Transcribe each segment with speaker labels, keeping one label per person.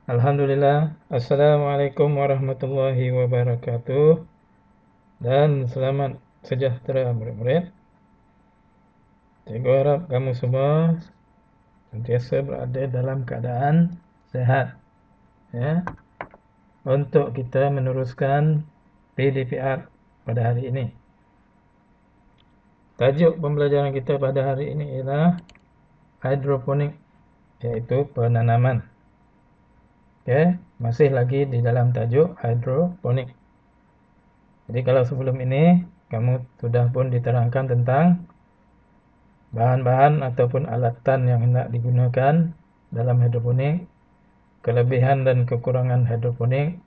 Speaker 1: Alhamdulillah. Assalamualaikum warahmatullahi wabarakatuh. Dan selamat sejahtera murid-murid. Cikgu harap kamu semua sentiasa berada dalam keadaan sehat, ya, untuk kita meneruskan PDPR pada hari ini. Tajuk pembelajaran kita pada hari ini ialah hidroponik, iaitu penanaman. Okey, masih lagi di dalam tajuk hidroponik. Jadi kalau sebelum ini kamu sudah pun diterangkan tentang bahan-bahan ataupun alatan yang hendak digunakan dalam hidroponik, kelebihan dan kekurangan hidroponik,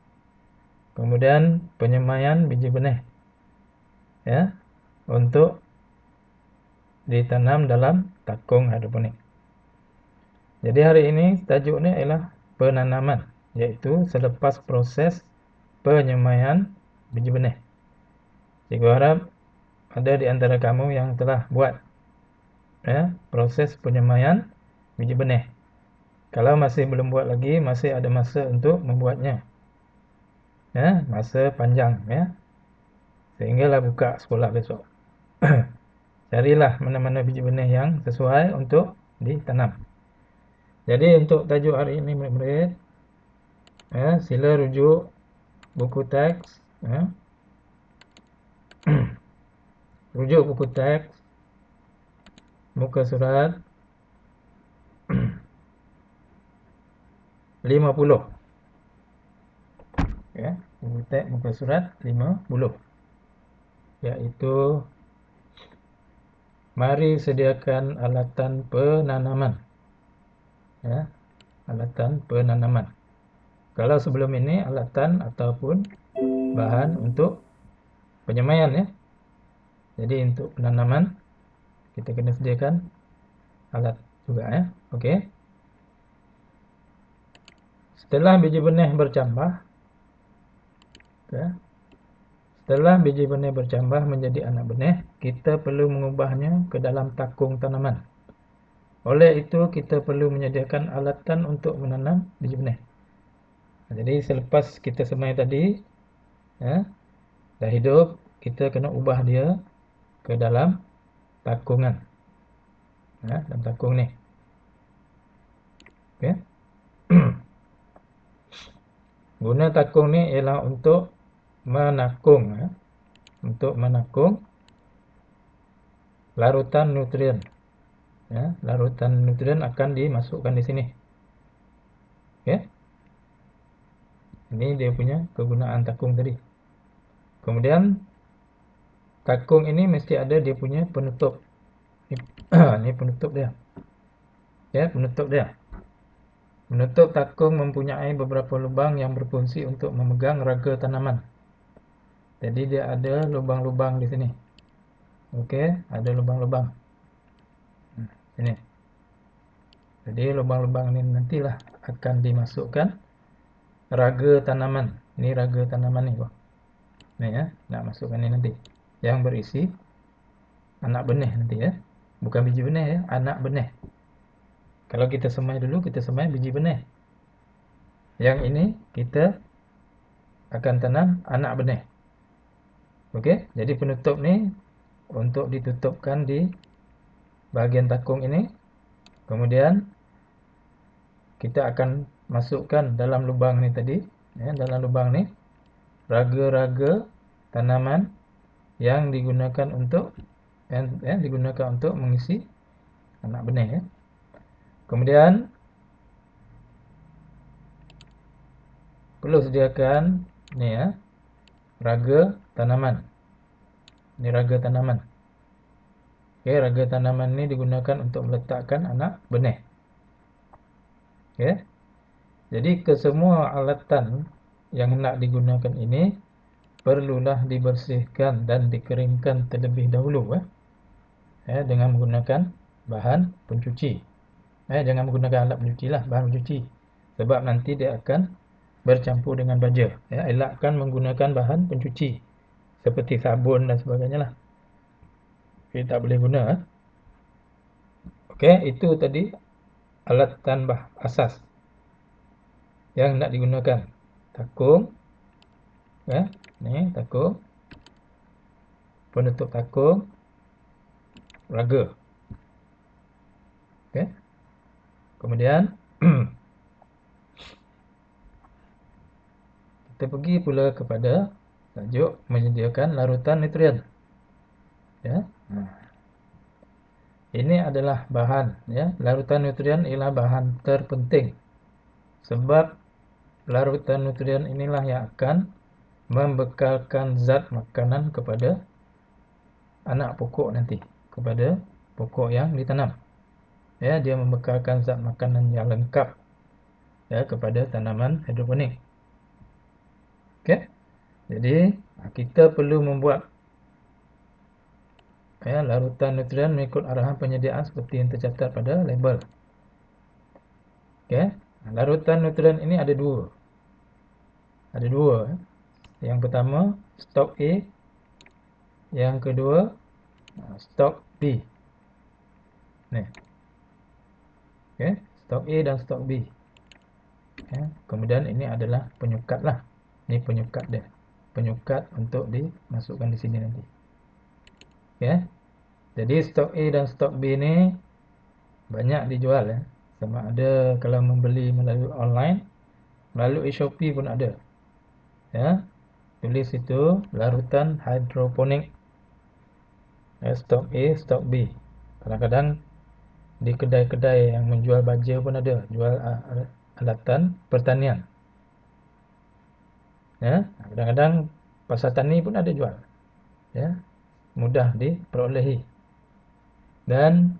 Speaker 1: kemudian penyemaian biji benih, ya, untuk ditanam dalam takung hidroponik. Jadi hari ini tajuknya ialah penanaman, iaitu selepas proses penyemaian biji benih. Cikgu harap ada di antara kamu yang telah buat, ya, proses penyemaian biji benih. Kalau masih belum buat lagi, masih ada masa untuk membuatnya, ya, masa panjang, ya, sehinggalah buka sekolah besok. Carilah mana-mana biji benih yang sesuai untuk ditanam. Jadi untuk tajuk hari ini murid-murid, ya, sila rujuk buku teks, ya. Rujuk buku teks muka surat 50, ya, buku teks muka surat 50, iaitu mari sediakan alatan penanaman, ya, alatan penanaman. Kalau sebelum ini alatan ataupun bahan untuk penyemaian, ya. Jadi untuk penanaman kita kena sediakan alat juga, ya. Okey. Setelah biji benih bercambah, ya, setelah biji benih bercambah menjadi anak benih, kita perlu mengubahnya ke dalam takung tanaman. Oleh itu kita perlu menyediakan alatan untuk menanam biji benih. Jadi selepas kita semai tadi, ya, dah hidup, kita kena ubah dia ke dalam takungan, ya, dalam takung ni. Okey. Guna takung ni ialah untuk menakung, ya, untuk menakung larutan nutrien, ya, larutan nutrien akan dimasukkan di sini. Okey. Ini dia punya kegunaan takung tadi. Kemudian takung ini mesti ada dia punya penutup. Ni penutup dia. Ya, penutup dia. Penutup takung mempunyai beberapa lubang yang berfungsi untuk memegang raga tanaman. Jadi dia ada lubang-lubang di sini. Okey, ada lubang-lubang. Sini. Jadi lubang-lubang ini nantilah akan dimasukkan raga tanaman. Ini raga tanaman ni, bang. Ni, ya, nak masukkan ni nanti. Yang berisi anak benih nanti, ya. Bukan biji benih, ya, anak benih. Kalau kita semai dulu, kita semai biji benih. Yang ini kita akan tanam anak benih. Okey, jadi penutup ni untuk ditutupkan di bahagian takung ini. Kemudian kita akan masukkan dalam lubang ni tadi, ya, dalam lubang ni raga-raga tanaman yang digunakan untuk mengisi anak benih, ya. Kemudian perlu sediakan ni, ya, raga tanaman. Ni raga tanaman. Okey, raga tanaman ni digunakan untuk meletakkan anak benih. Okey. Jadi kesemua alatan yang hendak digunakan ini perlulah dibersihkan dan dikeringkan terlebih dahulu, dengan menggunakan bahan pencuci. Jangan menggunakan alat pencuci lah, bahan pencuci. Sebab nanti dia akan bercampur dengan baja. Elakkan menggunakan bahan pencuci seperti sabun dan sebagainya lah. Kita tak boleh guna. Okey, itu tadi alat tambah asas. yang hendak digunakan. Takung, ya, ini takung, penutup takung, raga. Okey. Kemudian kita pergi pula kepada tajuk menyediakan larutan nutrien. Ya. Ini adalah bahan, ya. Larutan nutrien ialah bahan terpenting. Sebab larutan nutrien inilah yang akan membekalkan zat makanan kepada anak pokok nanti, kepada pokok yang ditanam. Ya, dia membekalkan zat makanan yang lengkap, ya, kepada tanaman hidroponik. Okey. Jadi, kita perlu membuat, ya, larutan nutrien mengikut arahan penyediaan seperti yang tercatat pada label. Okey. Larutan nutrien ini ada dua. Ada dua. Yang pertama, stok A. Yang kedua, stok B. Ni. Okey, stok A dan stok B. Ya, kemudian ini adalah penyukat lah. Ini penyukat dia. Penyukat untuk dimasukkan di sini nanti. Ya. Jadi stok A dan stok B ni banyak dijual, ya. Sama ada kalau membeli melalui online, melalui Shopee pun ada. Ya. Tulis itu larutan hidroponik. Ya, stok A, stok B. Kadang-kadang di kedai-kedai yang menjual baja pun ada, jual alatan pertanian. Ya, kadang-kadang pasar tani pun ada jual. Ya, mudah diperolehi. Dan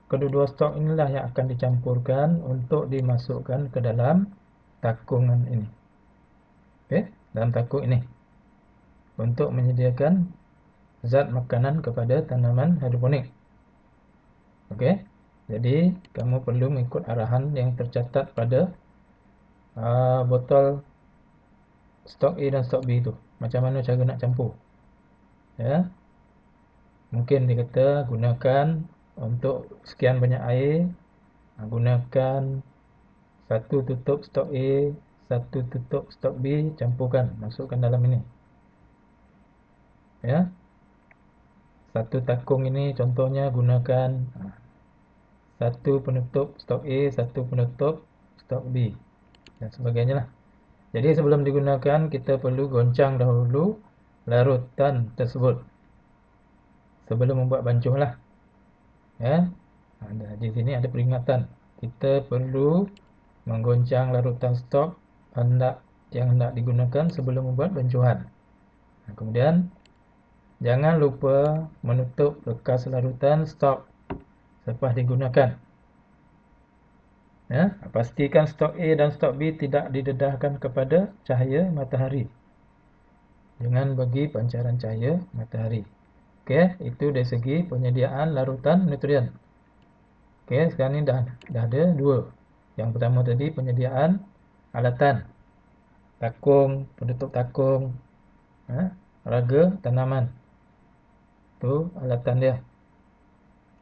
Speaker 1: kedua-dua stok inilah yang akan dicampurkan untuk dimasukkan ke dalam takungan ini. Okey, dalam takung ini untuk menyediakan zat makanan kepada tanaman hidroponik. Okey. Jadi kamu perlu mengikut arahan yang tercatat pada botol stok A dan stok B itu. Macam mana cara nak campur. Ya. Mungkin dikata gunakan untuk sekian banyak air, gunakan satu tutup stok A, satu tutup stok B, campurkan, masukkan dalam ini. Ya. Satu takung ini contohnya gunakan satu penutup stok A, satu penutup stok B dan sebagainya lah. Jadi sebelum digunakan kita perlu goncang dahulu larutan tersebut sebelum membuat bancuh lah. Ya. Di sini ada peringatan. Kita perlu menggoncang larutan stok yang hendak digunakan sebelum membuat bancuhan. Kemudian jangan lupa menutup bekas larutan stok selepas digunakan. Ya, pastikan stok A dan stok B tidak didedahkan kepada cahaya matahari. Jangan bagi pancaran cahaya matahari. Okey, itu dari segi penyediaan larutan nutrien. Okey, sekarang ni dah ada dua. Yang pertama tadi penyediaan alatan. Takung, penutup takung, raga tanaman. Itu alatan dia.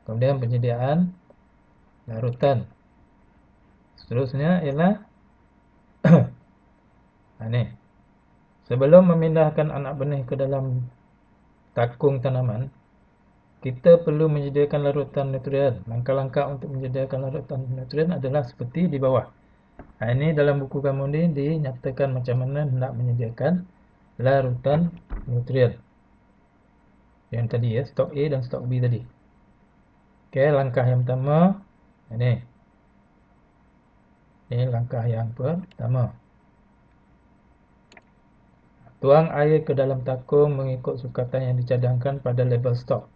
Speaker 1: Kemudian penyediaan larutan. Seterusnya ialah ni. Sebelum memindahkan anak benih ke dalam takung tanaman, kita perlu menyediakan larutan nutrien. Langkah-langkah untuk menyediakan larutan nutrien adalah seperti di bawah. Ini dalam buku kamu ni dinyatakan macam mana nak menyediakan larutan nutrien. Yang tadi, ya, stok A dan stok B tadi. Okey, langkah yang pertama ini. Ini langkah yang pertama. Tuang air ke dalam takung mengikut sukatan yang dicadangkan pada label stok.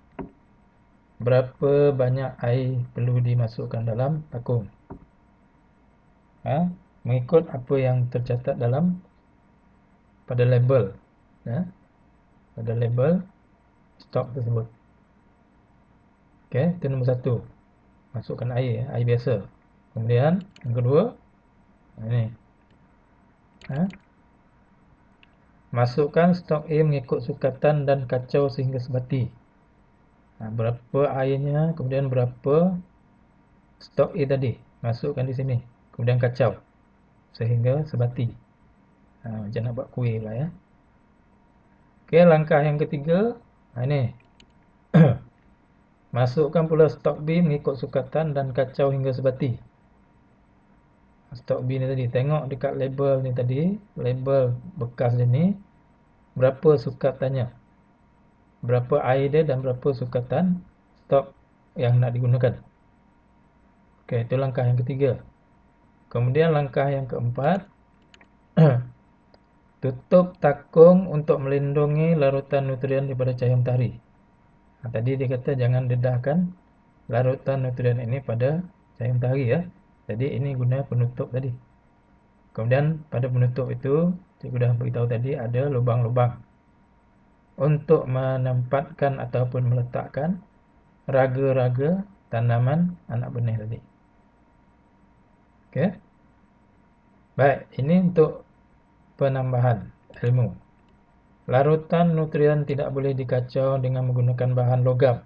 Speaker 1: Berapa banyak air perlu dimasukkan dalam takung? Mengikut apa yang tercatat pada label, ya, pada label stok tersebut. Okey, itu nombor satu. Masukkan air, air biasa. Kemudian yang kedua, ini. Masukkan stok A mengikut sukatan dan kacau sehingga sebati. Berapa airnya, kemudian berapa stok A tadi, masukkan di sini, kemudian kacau sehingga sebati. Macam nak buat kuih lah ya. Okey, langkah yang ketiga, ini masukkan pula stok B mengikut sukatan dan kacau hingga sebati. Stok B ni tadi, tengok dekat label ni tadi, label bekas dia ni, berapa sukatannya, berapa air dia dan berapa sukatan stok yang nak digunakan. Okey, itu langkah yang ketiga. Kemudian langkah yang keempat, tutup takung untuk melindungi larutan nutrien daripada cahaya matahari. Tadi dia kata jangan dedahkan larutan nutrien ini pada cahaya matahari ya. Jadi ini guna penutup tadi. Kemudian pada penutup itu, cikgu dah beritahu tadi ada lubang-lubang untuk menempatkan ataupun meletakkan raga-raga tanaman anak benih tadi. Okey. Baik, ini untuk penambahan ilmu. Larutan nutrien tidak boleh dikacau dengan menggunakan bahan logam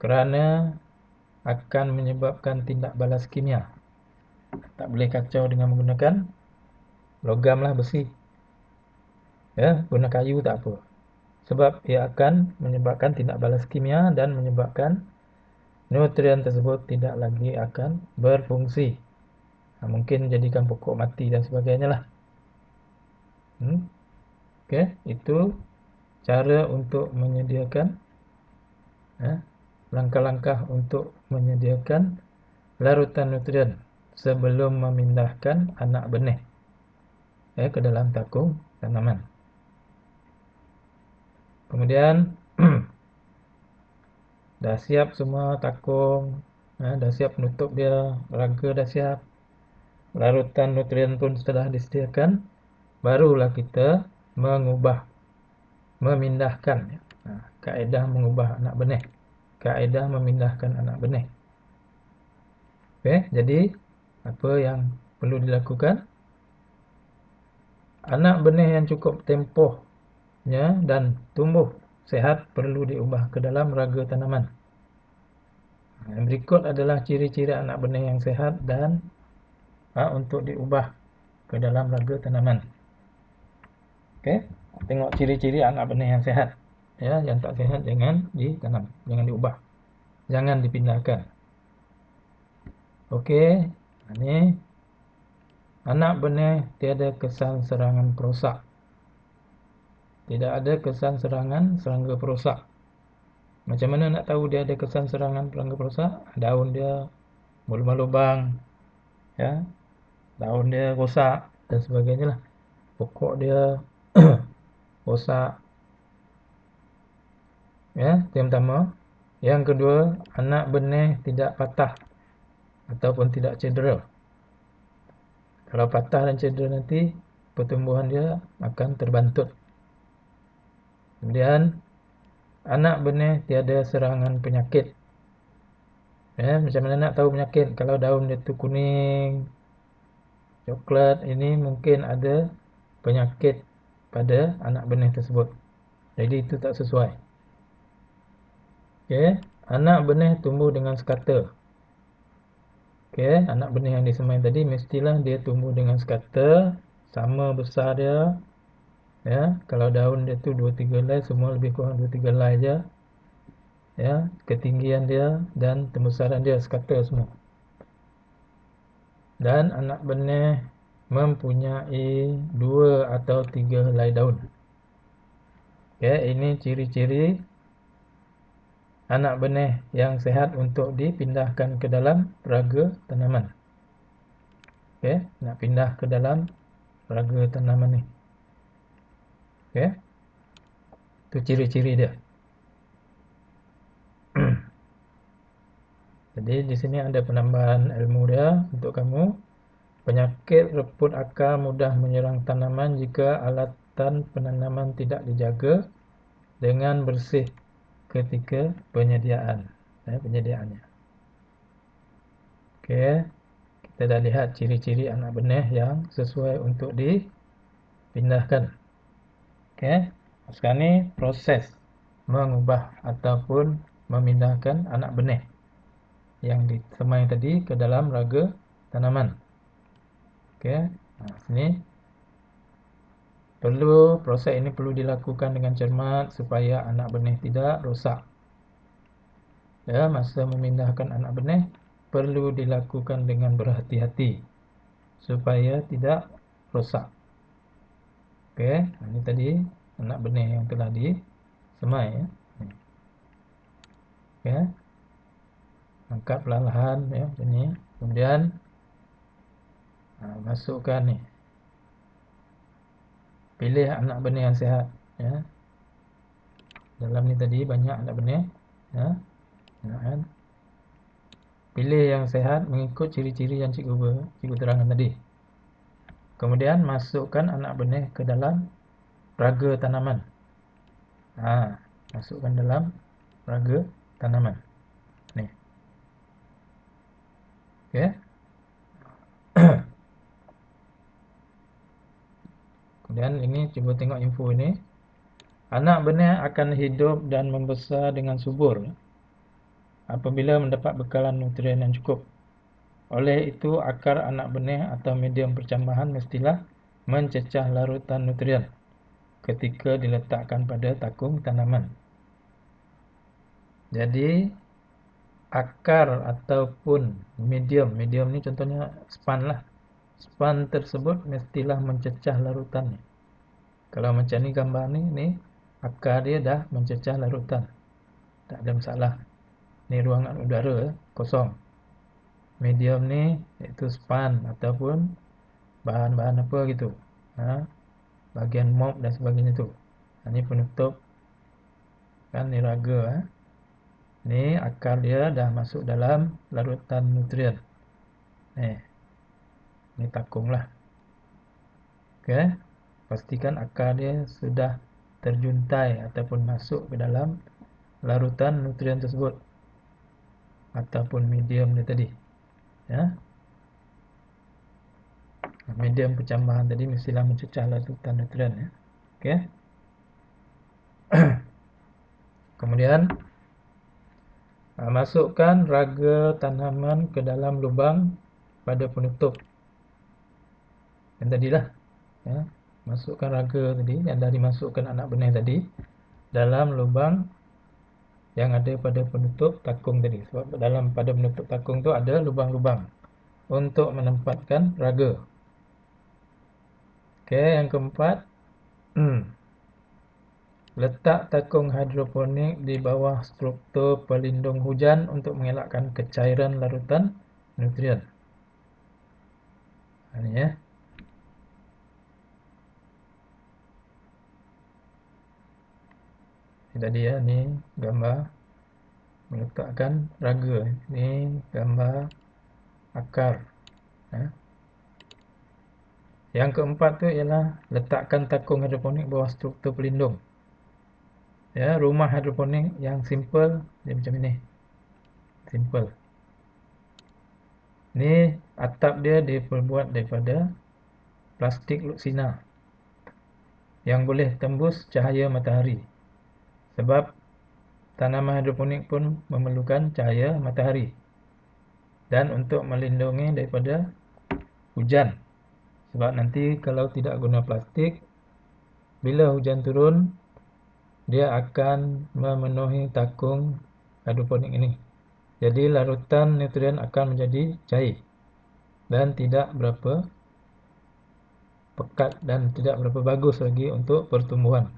Speaker 1: kerana akan menyebabkan tindak balas kimia. Tak boleh kacau dengan menggunakan logam lah, besi. Ya, guna kayu tak apa. Sebab ia akan menyebabkan tindak balas kimia dan menyebabkan nutrien tersebut tidak lagi akan berfungsi. Mungkin jadikan pokok mati dan sebagainya lah. Okey, itu cara untuk menyediakan langkah-langkah untuk menyediakan larutan nutrien sebelum memindahkan anak benih ke dalam takung tanaman. Kemudian dah siap semua takung, dah siap penutup dia, raga dah siap, larutan nutrien pun telah disediakan, barulah kita memindahkan kaedah mengubah anak benih, kaedah memindahkan anak benih. Okey, jadi apa yang perlu dilakukan? Anak benih yang cukup tempohnya dan tumbuh sehat perlu diubah ke dalam raga tanaman. Yang berikut adalah ciri-ciri anak benih yang sehat dan untuk diubah ke dalam raga tanaman. Okey, tengok ciri-ciri anak benih yang sehat. Ya, yang tak sehat jangan ditanam, jangan diubah, jangan dipindahkan. Okey, ini anak benih tiada kesan serangan perosak. Tidak ada kesan serangan serangga perosak. Macam mana nak tahu dia ada kesan serangan serangga perosak? Daun dia berlubang-lubang, ya, daun dia rosak dan sebagainya lah. Pokok dia rosak. Ya, yang pertama. Yang kedua, anak benih tidak patah ataupun tidak cedera. Kalau patah dan cedera nanti, pertumbuhan dia akan terbantut. Kemudian, anak benih tiada serangan penyakit. Ya, macam mana nak tahu penyakit? Kalau daun dia tu kuning, coklat, ini mungkin ada penyakit pada anak benih tersebut. Jadi itu tak sesuai. Okey, anak benih tumbuh dengan sekata. Okey, anak benih yang disemai tadi mestilah dia tumbuh dengan sekata, sama besar dia. Ya, kalau daun dia tu 2-3 helai, semua lebih kurang 2-3 helai aja. Ya, ketinggian dia dan pembesaran dia sekata semua. Dan anak benih mempunyai 2 atau 3 helai daun. Okey, ini ciri-ciri anak benih yang sehat untuk dipindahkan ke dalam raga tanaman. Okey, nak pindah ke dalam raga tanaman ni. Okey. Itu ciri-ciri dia. Jadi di sini ada penambahan ilmu dia untuk kamu. Penyakit reput akar mudah menyerang tanaman jika alatan penanaman tidak dijaga dengan bersih ketika penyediaannya. Okey. Kita dah lihat ciri-ciri anak benih yang sesuai untuk dipindahkan. Okey. Sekarang ni proses mengubah ataupun memindahkan anak benih. yang disemai tadi ke dalam raga tanaman. Okey. Sini proses ini perlu dilakukan dengan cermat supaya anak benih tidak rosak. Ya, masa memindahkan anak benih perlu dilakukan dengan berhati-hati supaya tidak rosak. Okey, ini tadi anak benih yang telah disemai ya. Okey. Angkat perlahan ya ini. Kemudian masukkan ni. Pilih anak benih yang sihat ya. Dalam ni tadi banyak anak benih ya. Kan? Pilih yang sehat mengikut ciri-ciri yang cikgu terangkan tadi. Kemudian masukkan anak benih ke dalam raga tanaman. Masukkan dalam raga tanaman. Ni. Okey. Kemudian ini cuba tengok info ini. Anak benih akan hidup dan membesar dengan subur apabila mendapat bekalan nutrien yang cukup. Oleh itu, akar anak benih atau medium percambahan mestilah mencecah larutan nutrien ketika diletakkan pada takung tanaman. Jadi, akar ataupun medium ni contohnya span lah. Span tersebut mestilah mencecah larutan. Kalau macam ni gambar ni akar dia dah mencecah larutan. Tak ada masalah. Ni ruangan udara kosong. Medium ni iaitu span ataupun bahan-bahan apa gitu. Bahagian mop dan sebagainya tu. Ini penutup kan ni raga. Ni akar dia dah masuk dalam larutan nutrien. Ni takung lah. Okey. Pastikan akar dia sudah terjuntai ataupun masuk ke dalam larutan nutrien tersebut ataupun medium dia tadi. Ya. Medium percambahan tadi mestilah mencecah larutan nutrien ya. Okey. Kemudian masukkan raga tanaman ke dalam lubang pada penutup. Yang tadilah ya. Masukkan raga tadi yang dah dimasukkan anak benih tadi dalam lubang yang ada pada penutup takung tadi. Sebab dalam pada penutup takung tu ada lubang-lubang untuk menempatkan raga. Okey, yang keempat, letak takung hidroponik di bawah struktur pelindung hujan untuk mengelakkan kecairan larutan nutrien. Ini ya. Tadi ya, ni gambar meletakkan raga. Ini gambar akar. Yang keempat tu ialah letakkan takung hidroponik bawah struktur pelindung. Ya, rumah hidroponik yang simple dia macam ini. Simple. Ni atap dia diperbuat daripada plastik luksina yang boleh tembus cahaya matahari. Sebab tanaman hidroponik pun memerlukan cahaya matahari. Dan untuk melindungi daripada hujan. Sebab nanti kalau tidak guna plastik, bila hujan turun, dia akan memenuhi takung hidroponik ini. Jadi larutan nutrien akan menjadi cair dan tidak berapa pekat dan tidak berapa bagus lagi untuk pertumbuhan.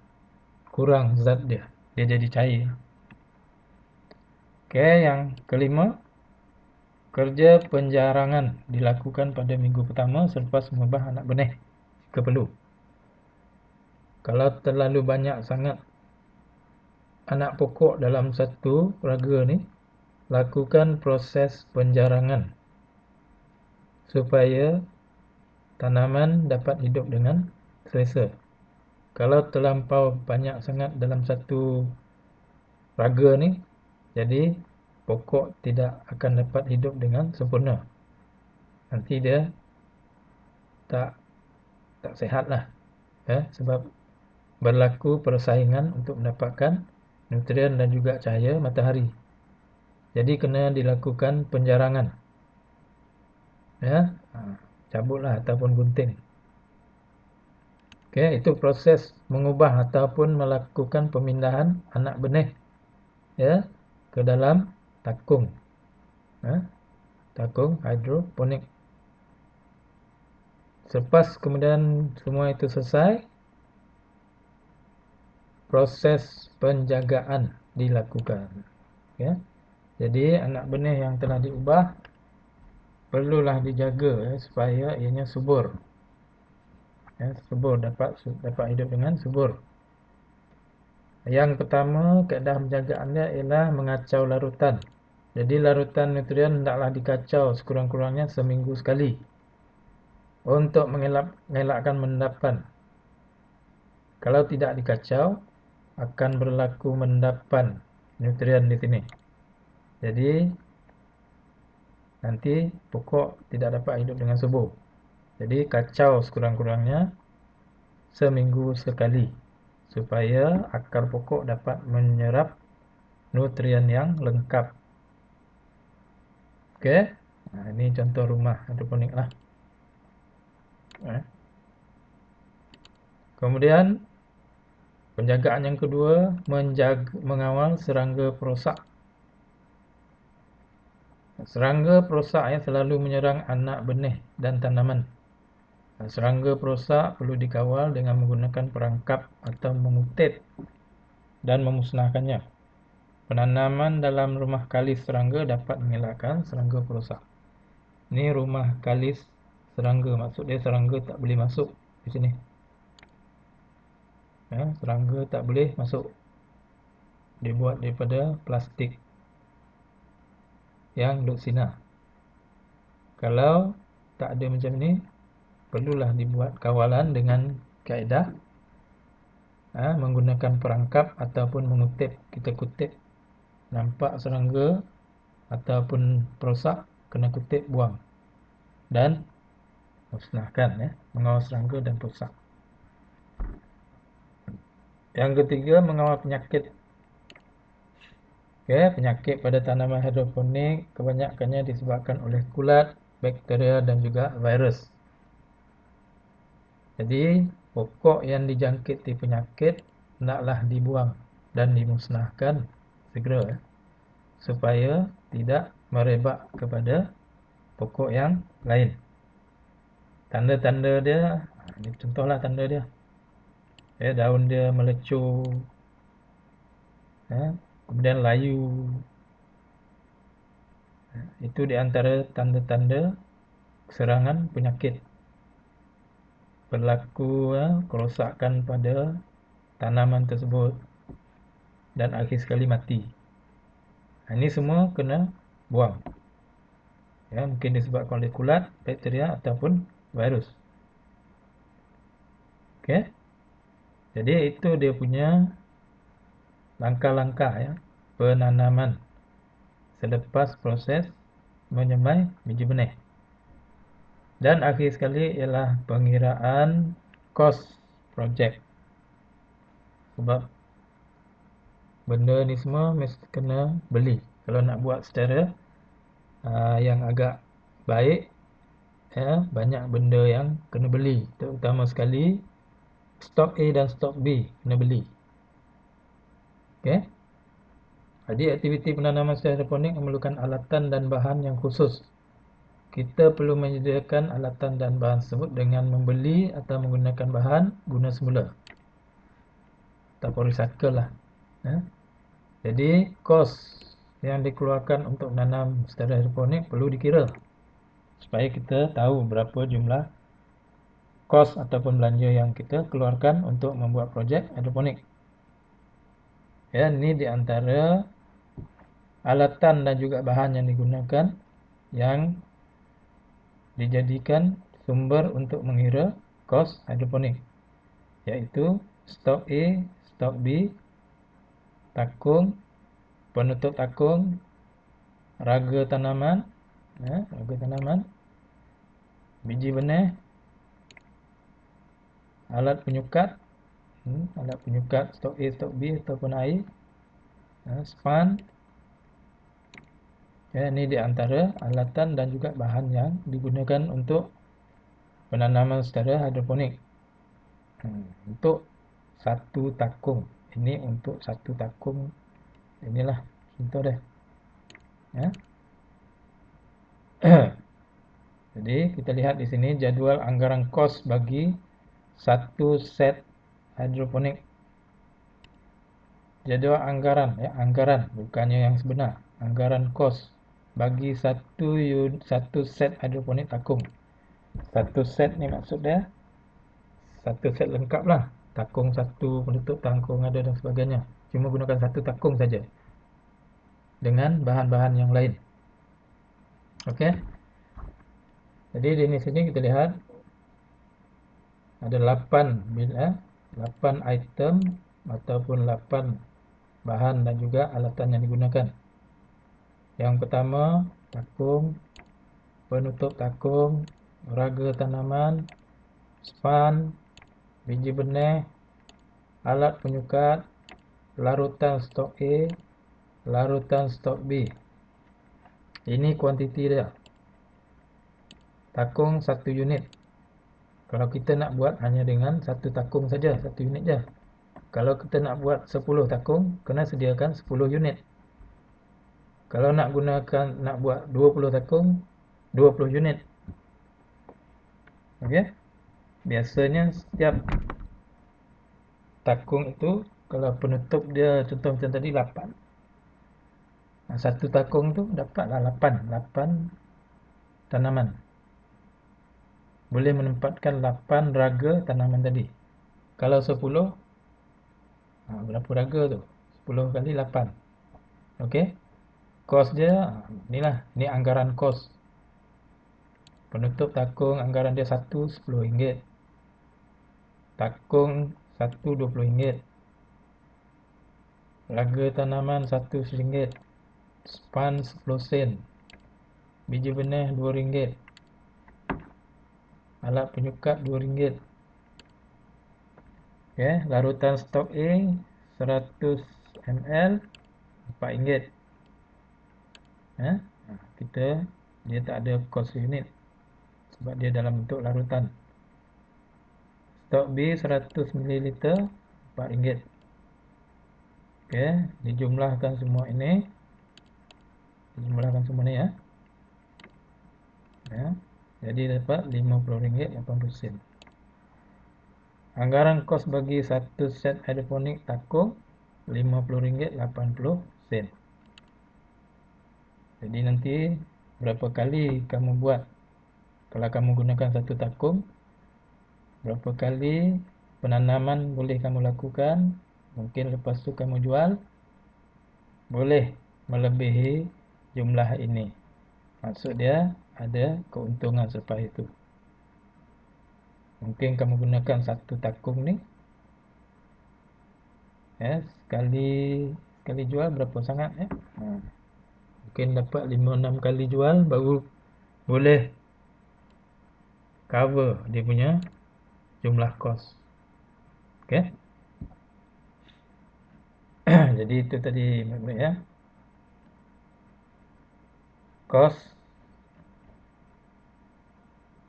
Speaker 1: Kurang zat dia. Dia jadi cair. Okey, yang kelima, kerja penjarangan dilakukan pada minggu pertama selepas mengubah anak benih jika perlu. Kalau terlalu banyak sangat anak pokok dalam satu raga ni, lakukan proses penjarangan supaya tanaman dapat hidup dengan selesa. Kalau terlampau banyak sangat dalam satu raga ni, jadi pokok tidak akan dapat hidup dengan sempurna. Nanti dia tak sihat lah. Sebab berlaku persaingan untuk mendapatkan nutrien dan juga cahaya matahari. Jadi kena dilakukan penjarangan. Ya, cabutlah ataupun gunting. Oke, itu proses mengubah ataupun melakukan pemindahan anak benih ya ke dalam takung. Ya, takung hidroponik. Selepas kemudian semua itu selesai, proses penjagaan dilakukan. Ya. Jadi anak benih yang telah diubah perlulah dijaga ya, supaya ianya subur. Ya, subur dapat hidup dengan subur. Yang pertama, kaedah penjagaannya ialah mengacau larutan. Jadi larutan nutrien hendaklah dikacau sekurang-kurangnya seminggu sekali untuk mengelakkan mendapan. Kalau tidak dikacau, akan berlaku mendapan nutrien di sini. Jadi nanti pokok tidak dapat hidup dengan subur. Jadi kacau sekurang-kurangnya seminggu sekali supaya akar pokok dapat menyerap nutrien yang lengkap. Oke. Nah, ini contoh rumah hidroponik lah. Kemudian penjagaan yang kedua, mengawal serangga perosak. Serangga perosak selalu menyerang anak benih dan tanaman. Serangga perosak perlu dikawal dengan menggunakan perangkap atau mengutip dan memusnahkannya. Penanaman dalam rumah kalis serangga dapat mengelakkan serangga perosak. Ini rumah kalis serangga, maksud dia serangga tak boleh masuk di sini. Ya, serangga tak boleh masuk. Dibuat daripada plastik yang duk sinar. Kalau tak ada macam ni, perlulah dibuat kawalan dengan kaedah menggunakan perangkap ataupun mengutip. Kita kutip, nampak serangga ataupun perosak, kena kutip, buang dan musnahkan ya, mengawal serangga dan perosak. Yang ketiga, mengawal penyakit. Penyakit pada tanaman hidroponik kebanyakannya disebabkan oleh kulat, bakteria dan juga virus. Jadi pokok yang dijangkiti penyakit hendaklah dibuang dan dimusnahkan segera supaya tidak merebak kepada pokok yang lain. Tanda-tanda dia, ini contohlah tanda dia. Daun dia melecur, kemudian layu. Itu di antara tanda-tanda serangan penyakit. Berlaku kerosakan pada tanaman tersebut dan akhir sekali mati. Ini semua kena buang. Mungkin disebabkan oleh kulat, bakteria ataupun virus. Okey. Jadi itu dia punya langkah-langkah penanaman selepas proses menyemai biji benih. Dan akhir sekali ialah pengiraan kos projek. Sebab benda ni semua mesti kena beli. Kalau nak buat secara yang agak baik, banyak benda yang kena beli. Terutama sekali stok A dan stok B kena beli. Okey. Jadi aktiviti penanaman secara hidroponik memerlukan alatan dan bahan yang khusus. Kita perlu menyediakan alatan dan bahan tersebut dengan membeli atau menggunakan bahan guna semula. Ataupun recycle lah. Jadi kos yang dikeluarkan untuk menanam secara hidroponik perlu dikira supaya kita tahu berapa jumlah kos ataupun belanja yang kita keluarkan untuk membuat projek hidroponik. Ini di antara alatan dan juga bahan yang digunakan yang dijadikan sumber untuk mengira kos hidroponik, iaitu stok A, stok B, takung, penutup takung, raga tanaman, biji benih, alat penyukat, stok A, stok B ataupun air, span, Ya, ini di antara alatan dan juga bahan yang digunakan untuk penanaman secara hidroponik. Untuk satu takung. Ini untuk satu takung. Inilah contoh deh. Ya. Jadi kita lihat di sini jadual anggaran kos bagi satu set hidroponik. Jadual anggaran, ya, anggaran bukannya yang sebenar. Anggaran kos bagi satu set hidroponik takung. Satu set ni maksudnya satu set lengkap lah. Takung satu, penutup takung ada dan sebagainya. Cuma gunakan satu takung saja dengan bahan-bahan yang lain. Okey. Jadi di sini kita lihat ada 8 item ataupun 8 bahan dan juga alatan yang digunakan. Yang pertama, takung, penutup takung, raga tanaman, span, biji benih, alat penyukat, larutan stok A, larutan stok B. Ini kuantiti dia. Takung 1 unit. Kalau kita nak buat hanya dengan satu takung saja, 1 unit je. Kalau kita nak buat 10 takung, kena sediakan 10 unit. Kalau nak buat 20 takung, 20 unit. Okey? Biasanya setiap takung itu kalau penutup dia contoh macam tadi 8. Satu takung tu dapatlah 8 tanaman. Boleh menempatkan 8 raga tanaman tadi. Kalau 10, berapa raga tu? 10 kali 8. Okey? Kos dia inilah, ni anggaran kos. Penutup takung anggaran dia 1 RM10. Takung 1 RM20. Raga tanaman 1 RM1. Span 10 sen. Biji benih RM2. Alat penyukat RM2. Okay, larutan stok A 100 ml RM4. Dia tak ada kos unit sebab dia dalam bentuk larutan. Stok B 100 ml RM4. Okey, dijumlahkan semua ini. Dijumlahkan semua ni ya. Ya. Jadi dapat RM50.80. Anggaran kos bagi satu set hidroponik takung RM50.80. Jadi nanti berapa kali kamu buat? Kalau kamu gunakan satu takung, berapa kali penanaman boleh kamu lakukan? Mungkin lepas tu kamu jual, boleh melebihi jumlah ini. Maksud dia ada keuntungan selepas itu. Mungkin kamu gunakan satu takung ni, ya, sekali jual berapa sangat ya? Mungkin dapat 5-6 kali jual baru boleh cover dia punya jumlah kos. Okey. Jadi itu tadi ya. Kos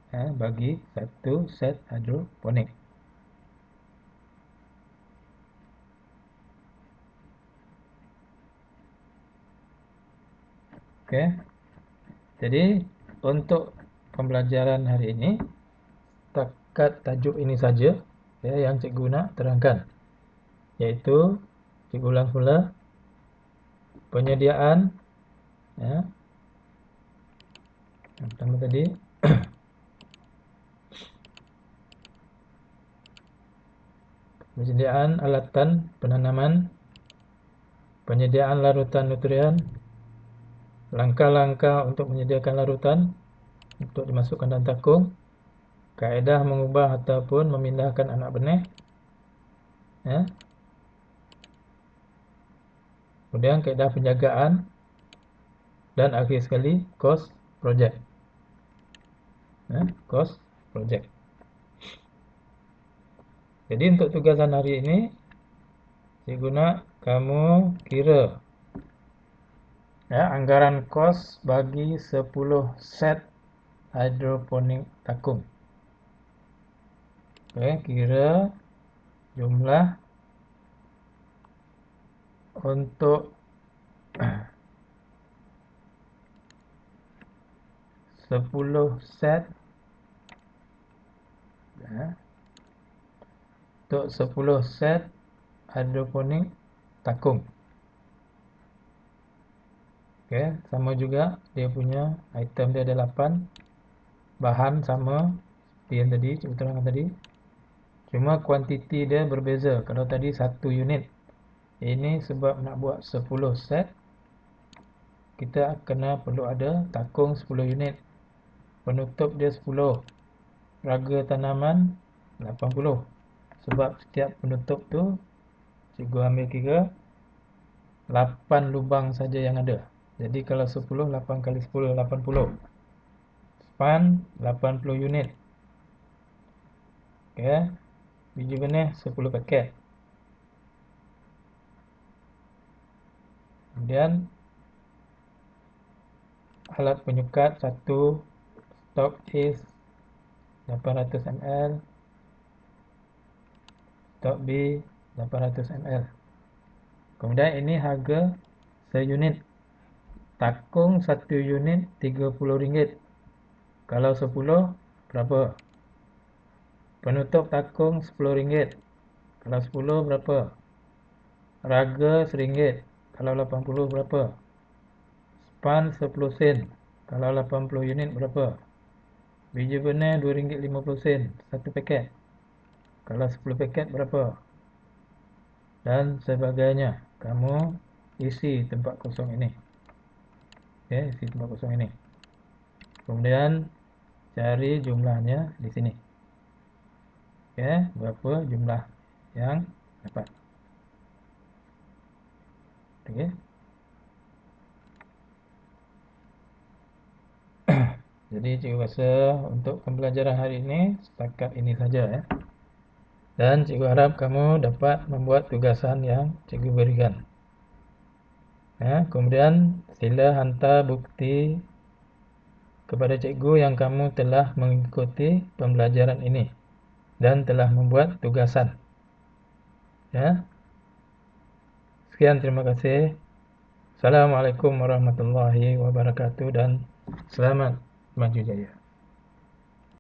Speaker 1: bagi satu set hidroponik. Okey. Jadi untuk pembelajaran hari ini takat tajuk ini saja ya yang cikgu nak terangkan, iaitu cikgu ulang semula penyediaan ya. Yang pertama tadi penyediaan alatan penanaman, penyediaan larutan nutrien, langkah-langkah untuk menyediakan larutan untuk dimasukkan dalam takung, kaedah mengubah ataupun memindahkan anak benih ya. Kemudian kaedah penjagaan dan akhir sekali kos projek. Kos projek. Jadi untuk tugasan hari ini cikgu nak kamu kira Ya, anggaran kos bagi 10 set hidroponik takung. Oke, kira jumlah untuk 10 set, ya, untuk 10 set hidroponik takung. Oke, sama juga dia punya item dia ada 8, bahan sama seperti yang tadi, keterangan tadi. Cuma kuantiti dia berbeza. Kalau tadi 1 unit, ini sebab nak buat 10 set, kita kena perlu ada takung 10 unit. Penutup dia 10, raga tanaman 80. Sebab setiap penutup tu cikgu ambil kira 8 lubang saja yang ada. Jadi kalau 10, 8 kali 10, 80. Span 80 unit. Oke, biji benih 10 paket. Kemudian alat penyukat 1, stok is 800 ml, stok B 800 ml. Kemudian ini harga seunit. Takung 1 unit RM30. Kalau 10 berapa? Penutup takung RM10. Kalau 10 berapa? Raga RM1. Kalau 80 berapa? Span 10 sen. Kalau 80 unit berapa? Biji benih RM2.50 satu paket. Kalau 10 paket berapa? Dan sebagainya. Kamu isi tempat kosong ini. Oke, isi tempat kosong ini. Kemudian cari jumlahnya di sini. Oke, berapa jumlah yang dapat. Oke. Jadi cikgu rasa untuk pembelajaran hari ini setakat ini saja ya. Dan cikgu harap kamu dapat membuat tugasan yang cikgu berikan. Ya, kemudian sila hantar bukti kepada cikgu yang kamu telah mengikuti pembelajaran ini dan telah membuat tugasan. Ya. Sekian, terima kasih. Assalamualaikum warahmatullahi wabarakatuh dan selamat maju jaya.